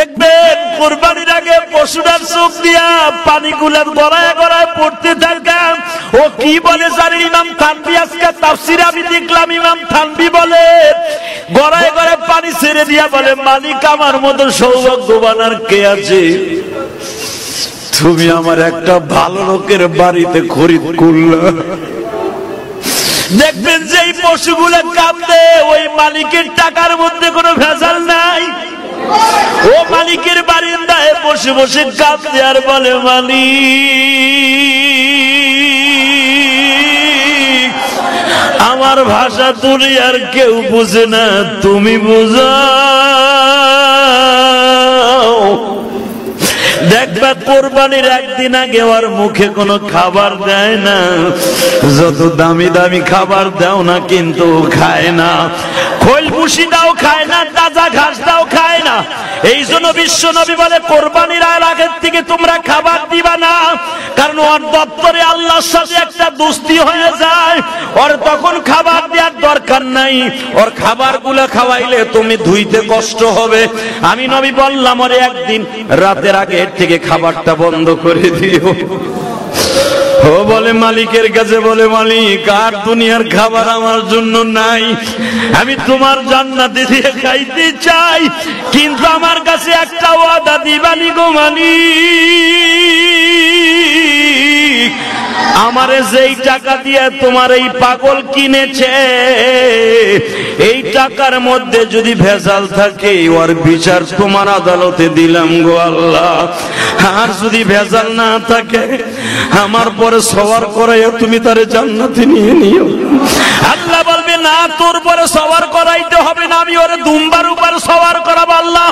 দেখবেন কুরবানির আগে পশুটার চোখ দিয়া পানিগুলা গড়ায় গড়ায় পড়তে থাকে। ও কি বলে জানেন? ইমাম থানভী আজকে তাফসিরে আমি দেখলাম, ইমাম থানভী বলে গড়ায় গড়ায় পানি ছেড়ে দিয়া বলে, মালিক আমার মতো সৌভাগ্যবান আর কে আছে? তুমি আমার একটা ভালো লোকের বাড়িতে খরিদ করলা। দেখবেন যে এই পশুগুলো কাঁদে, ওই মালিকের টাকার মধ্যে কোনো ভেজাল নাই। ও মালিকের বারিন্দায় বসে বসে কাঁদে আর বলে, মালিক আমার ভাষা তুমি আর কেউ বুঝে না, তুমি বুঝাও। দেখবা কোরবানির একদিন আগে ওর মুখে কোনো খাবার দেয় না, যত দামি দামি খাবার দাও না কিন্তু খায় না, খোল ভুসি দাও খায় না, তাজা ঘাস দাও খায় না। এই জন্য বিশ্ব নবী বলে কোরবানির আগের থেকে তোমরা খাবার দিবা না, কারণ ওর দপ্তরে আল্লাহর সাথে একটা দোস্তি হয়ে যায়, ওর তখন খাবার দেওয়ার দরকার নাই। ওর খাবার গুলা খাওয়াইলে তুমি ধুইতে কষ্ট হবে। আমি নবী বললাম ওরে একদিন রাতের আগে থেকে খাবারটা বন্ধ করে দিও। ও বলে মালিকের কাছে বলে, মালিক আর দুনিয়ার খাবার আমার জন্য নাই, আমি তোমার জান্নাতে দিয়ে খাইতে চাই, কিন্তু আমার কাছে একটা ওয়াদা দিবানি গো মালিক। আমারে যেই টাকা দিয়ে তোমার এই পাগল কিনেছে, এই টাকার মধ্যে যদি ভেজাল থাকে ওর বিচার তোমার আদালতে দিলাম গো আল্লাহ। আর যদি ভেজাল না থাকে আমার পরে সওয়ার করাইয়া তুমি তারে জান্নাতে নিয়ে নিও। আল্লাহ বলবে না, তোর পরে সওয়ার করাইতে হবে না, আমি ওরে দুম্বার উপর সওয়ার করাবো। আল্লাহ